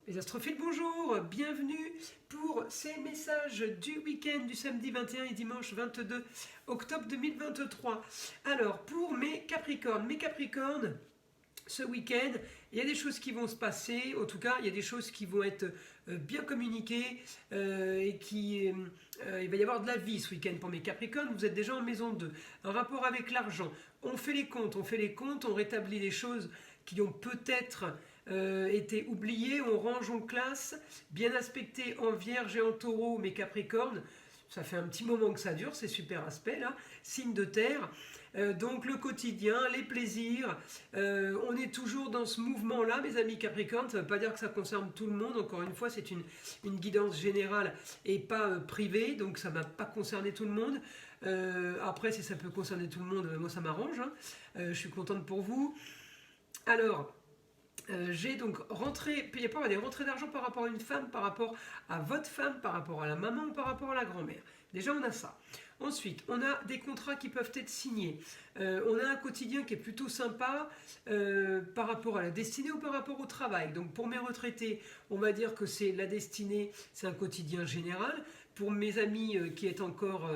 Les astrophiles, bonjour, bienvenue pour ces messages du week-end du samedi 21 et dimanche 22 octobre 2023. Alors, pour mes Capricornes, ce week-end, il y a des choses qui vont se passer, en tout cas, il y a des choses qui vont être bien communiquées et il va y avoir de la vie ce week-end pour mes Capricornes. Vous êtes déjà en maison 2. Un rapport avec l'argent, on fait les comptes, on rétablit les choses qui ont peut-être été oubliées, on range, on classe, bien aspecté en Vierge et en Taureau, mes Capricornes. Ça fait un petit moment que ça dure, ces super aspects là, signe de terre. Donc le quotidien, les plaisirs, on est toujours dans ce mouvement-là, mes amis Capricornes. Ça ne veut pas dire que ça concerne tout le monde. Encore une fois, c'est une guidance générale et pas privée, donc ça ne va pas concerner tout le monde. Après, si ça peut concerner tout le monde, moi ça m'arrange. Hein. Je suis contente pour vous. Alors, j'ai donc rentré, il y a pas des rentrées d'argent par rapport à une femme, par rapport à votre femme, par rapport à la maman ou par rapport à la grand-mère. Déjà, on a ça. Ensuite, on a des contrats qui peuvent être signés. On a un quotidien qui est plutôt sympa par rapport à la destinée ou par rapport au travail. Donc, pour mes retraités, on va dire que c'est la destinée, c'est un quotidien général. Pour mes amis qui est encore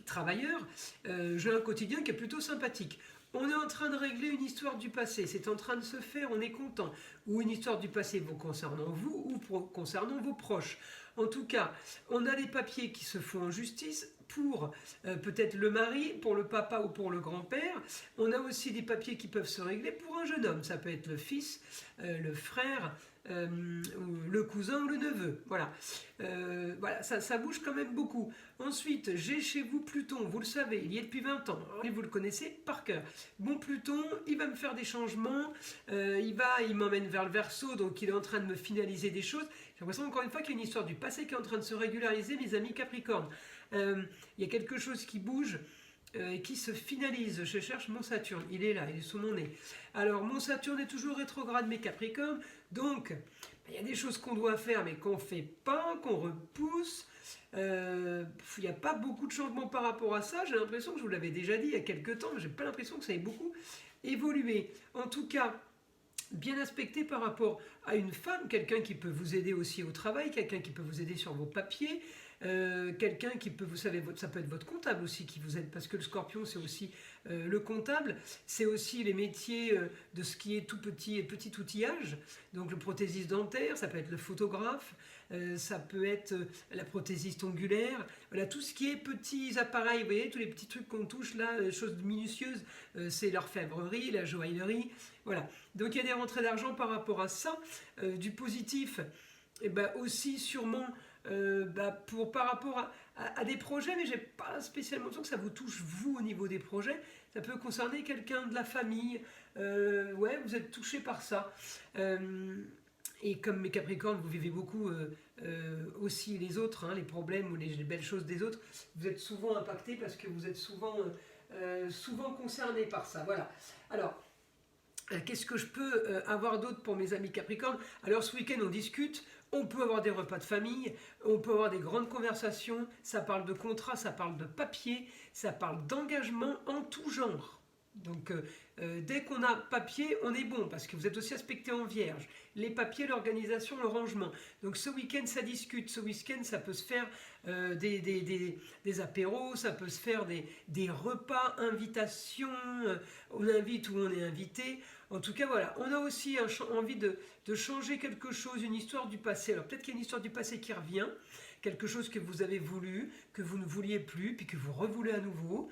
travailleurs, j'ai un quotidien qui est plutôt sympathique. On est en train de régler une histoire du passé, c'est en train de se faire, on est content. Ou une histoire du passé vous concernant vous ou concernant vos proches. En tout cas, on a des papiers qui se font en justice pour peut-être le mari, pour le papa ou pour le grand-père. On a aussi des papiers qui peuvent se régler pour un jeune homme. Ça peut être le fils, le frère, le cousin ou le neveu. Voilà, voilà ça bouge quand même beaucoup. Ensuite, j'ai chez vous Pluton, vous le savez, il y est depuis 20 ans, et vous le connaissez par cœur. Bon, Pluton, il va me faire des changements, il m'emmène vers le Verseau, donc il est en train de me finaliser des choses. J'ai l'impression encore une fois qu'il y a une histoire du passé qui est en train de se régulariser, mes amis Capricorne. Il y a quelque chose qui bouge et qui se finalise. Je cherche mon Saturne, il est là, il est sous mon nez. Alors, mon Saturne est toujours rétrograde, mes Capricornes, donc il y a des choses qu'on doit faire mais qu'on ne fait pas, qu'on repousse. Il n'y a pas beaucoup de changements par rapport à ça. J'ai l'impression que je vous l'avais déjà dit il y a quelques temps, mais je n'ai pas l'impression que ça ait beaucoup évolué. En tout cas, bien aspecté par rapport à une femme, quelqu'un qui peut vous aider aussi au travail, quelqu'un qui peut vous aider sur vos papiers, quelqu'un qui peut, vous savez, ça peut être votre comptable aussi qui vous aide, parce que le scorpion c'est aussi le comptable, c'est aussi les métiers de ce qui est tout petit outillage, donc le prothésiste dentaire, ça peut être le photographe, ça peut être la prothésiste ongulaire, voilà, tout ce qui est petits appareils, vous voyez, tous les petits trucs qu'on touche là, les choses minutieuses, c'est l'orfèvrerie, la joaillerie, voilà. Donc il y a des rentrées d'argent par rapport à ça, du positif, et ben aussi sûrement par rapport à des projets, mais j'ai pas spécialement l'impression que ça vous touche vous au niveau des projets. Ça peut concerner quelqu'un de la famille, ouais, vous êtes touché par ça. Et comme mes Capricornes, vous vivez beaucoup aussi les autres, hein, les problèmes ou les belles choses des autres, vous êtes souvent impacté parce que vous êtes souvent concerné par ça. Voilà. Alors, qu'est-ce que je peux avoir d'autre pour mes amis Capricornes? Alors ce week-end on discute, on peut avoir des repas de famille, on peut avoir des grandes conversations, ça parle de contrat, ça parle de papier, ça parle d'engagement en tout genre. Donc dès qu'on a papier, on est bon, parce que vous êtes aussi aspecté en Vierge. Les papiers, l'organisation, le rangement. Donc ce week-end, ça discute. Ce week-end, ça peut se faire des apéros, ça peut se faire des repas, invitations, on invite ou on est invité. En tout cas, voilà, on a aussi envie de changer quelque chose, une histoire du passé. Alors peut-être qu'il y a une histoire du passé qui revient, quelque chose que vous avez voulu, que vous ne vouliez plus, puis que vous revoulez à nouveau.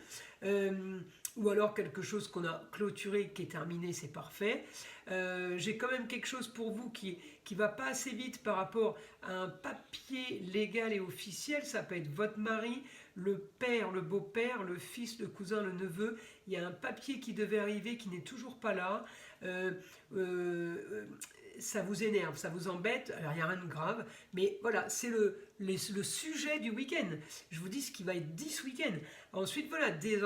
Ou alors quelque chose qu'on a clôturé, qui est terminé, c'est parfait. J'ai quand même quelque chose pour vous qui va pas assez vite par rapport à un papier légal et officiel. Ça peut être votre mari, le père, le beau-père, le fils, le cousin, le neveu. Il y a un papier qui devait arriver qui n'est toujours pas là. Ça vous énerve, ça vous embête, alors il n'y a rien de grave, mais voilà, c'est le sujet du week-end. Je vous dis ce qui va être dit ce week-end. Ensuite, voilà, des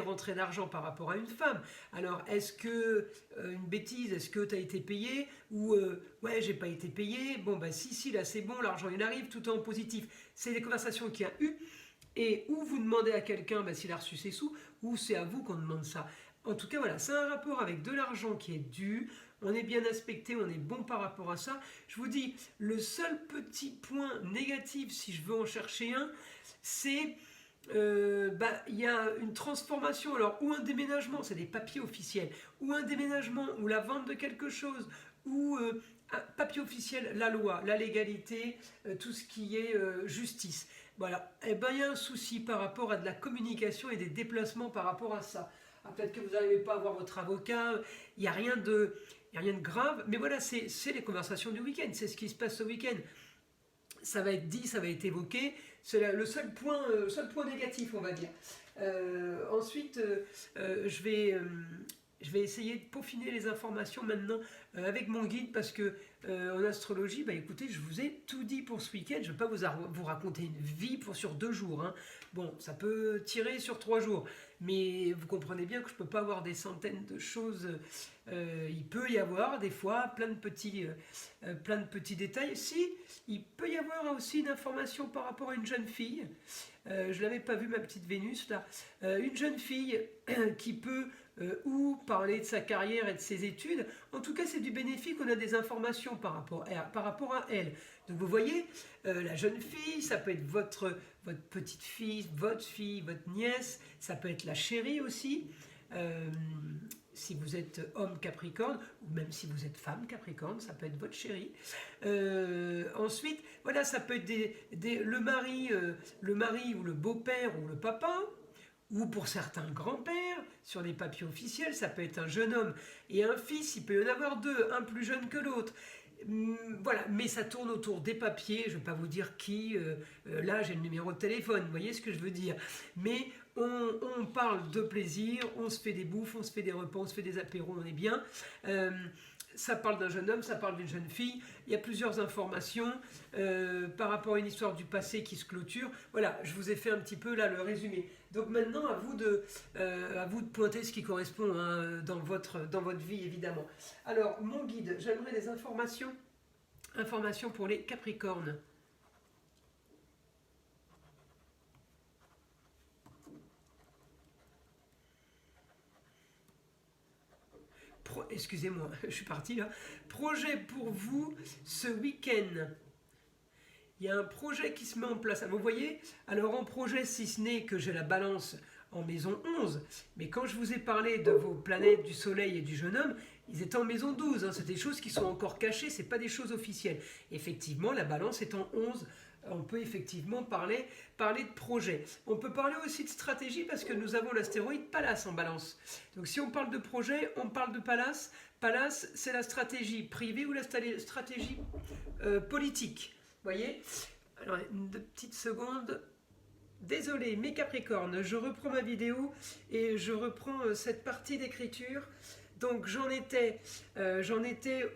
rentrées d'argent par rapport à une femme. Alors, est-ce que, une bêtise, est-ce que tu as été payé? Ou, ouais, j'ai pas été payé. Bon, bah si, là c'est bon, l'argent il arrive, tout est en positif. C'est des conversations qu'il y a eu. Et où vous demandez à quelqu'un s'il a reçu ses sous, ou c'est à vous qu'on demande ça. En tout cas, voilà, c'est un rapport avec de l'argent qui est dû. on est bien aspecté, on est bon par rapport à ça. Je vous dis, le seul petit point négatif, si je veux en chercher un, c'est il y a une transformation, alors ou un déménagement, c'est des papiers officiels, ou un déménagement, ou la vente de quelque chose, ou un papier officiel, la loi, la légalité, tout ce qui est justice. Voilà, et ben il y a un souci par rapport à de la communication et des déplacements par rapport à ça. Ah, peut-être que vous n'arrivez pas à voir votre avocat, il n'y a rien de... Il n'y a rien de grave, mais voilà, c'est les conversations du week-end, c'est ce qui se passe ce week-end. Ça va être dit, ça va être évoqué, c'est le seul point négatif, on va dire. Ensuite, je vais essayer de peaufiner les informations maintenant avec mon guide parce que en astrologie, bah écoutez, je vous ai tout dit pour ce week-end. Je ne vais pas vous raconter une vie sur 2 jours. Hein. Bon, ça peut tirer sur 3 jours, mais vous comprenez bien que je ne peux pas avoir des centaines de choses. Il peut y avoir des fois plein de petits détails. Si, il peut y avoir aussi une information par rapport à une jeune fille. Je ne l'avais pas vue, ma petite Vénus, là. Une jeune fille qui peut ou parler de sa carrière et de ses études. En tout cas, c'est du bénéfique, on a des informations par rapport à elle. Donc vous voyez, la jeune fille, ça peut être votre petite fille, votre nièce, ça peut être la chérie aussi. Si vous êtes homme Capricorne, ou même si vous êtes femme Capricorne, ça peut être votre chérie. Ensuite, voilà, ça peut être le mari ou le beau-père ou le papa, ou pour certains grands-pères, sur les papiers officiels, ça peut être un jeune homme et un fils, il peut y en avoir 2, un plus jeune que l'autre. Voilà, mais ça tourne autour des papiers, je ne vais pas vous dire qui, là j'ai le numéro de téléphone, vous voyez ce que je veux dire. Mais on parle de plaisir, on se fait des bouffes, on se fait des repas, on se fait des apéros, on est bien. Ça parle d'un jeune homme, ça parle d'une jeune fille, il y a plusieurs informations par rapport à une histoire du passé qui se clôture. Voilà, je vous ai fait un petit peu là le résumé. Donc maintenant, à vous de pointer ce qui correspond hein, dans votre vie, évidemment. Alors, mon guide, j'aimerais des informations pour les Capricornes. Excusez-moi, je suis parti là. Projet pour vous ce week-end. Il y a un projet qui se met en place. Vous voyez, alors en projet, si ce n'est que j'ai la balance en maison 11, mais quand je vous ai parlé de vos planètes, du soleil et du jeune homme, ils étaient en maison 12. Hein. C'est des choses qui sont encore cachées, ce n'est pas des choses officielles. Effectivement, la balance est en 11. On peut effectivement parler de projet. On peut parler aussi de stratégie parce que nous avons l'astéroïde Pallas en balance. Donc si on parle de projet, on parle de Pallas. Pallas, c'est la stratégie privée ou la stratégie politique. Vous voyez? Alors, une petite seconde. Désolé, mes Capricornes, je reprends ma vidéo et je reprends cette partie d'écriture. Donc j'en étais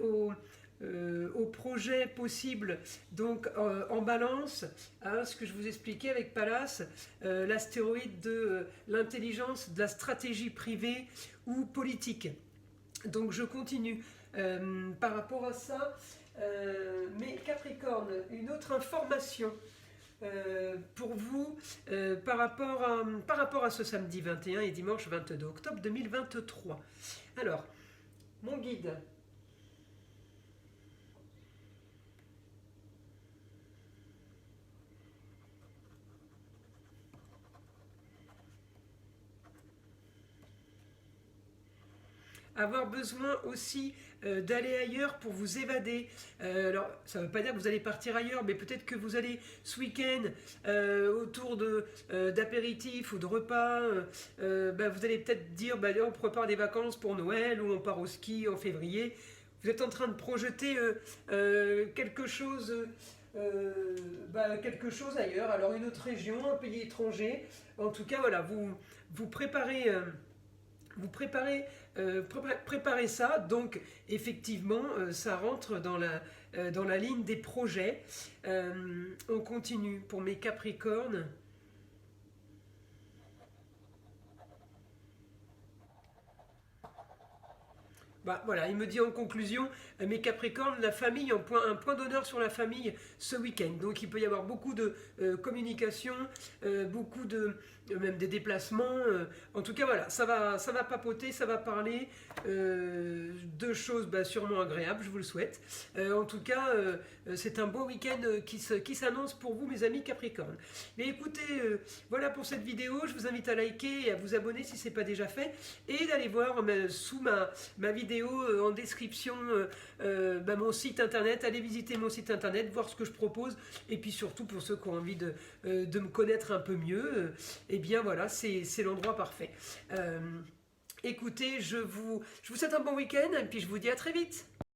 au projet possible, donc en balance, hein, ce que je vous expliquais avec Pallas, l'astéroïde de l'intelligence, de la stratégie privée ou politique. Donc je continue par rapport à ça. Mais Capricorne, une autre information pour vous par rapport à ce samedi 21 et dimanche 22 octobre 2023. Alors, mon guide. Avoir besoin aussi d'aller ailleurs pour vous évader. Alors, ça ne veut pas dire que vous allez partir ailleurs, mais peut-être que vous allez ce week-end autour d'apéritifs ou de repas. Vous allez peut-être dire, on prépare des vacances pour Noël ou on part au ski en février. Vous êtes en train de projeter quelque chose ailleurs, alors une autre région, un pays étranger. En tout cas, voilà, vous préparez... préparez ça, donc effectivement ça rentre dans la ligne des projets. On continue pour mes Capricornes. Bah voilà, il me dit en conclusion, mes Capricornes, la famille, un point d'honneur sur la famille ce week-end. Donc il peut y avoir beaucoup de communication, beaucoup de même des déplacements. En tout cas voilà, ça va papoter, ça va parler de choses bah, sûrement agréables, je vous le souhaite. En tout cas, c'est un beau week-end qui s'annonce pour vous, mes amis Capricornes. Mais écoutez, voilà pour cette vidéo. Je vous invite à liker et à vous abonner si ce n'est pas déjà fait, et d'aller voir sous ma vidéo en description bah, mon site internet. Allez visiter mon site internet, voir ce que je propose, et puis surtout pour ceux qui ont envie de me connaître un peu mieux, et bien voilà, c'est l'endroit parfait. Écoutez, je vous souhaite un bon week-end, et puis je vous dis à très vite.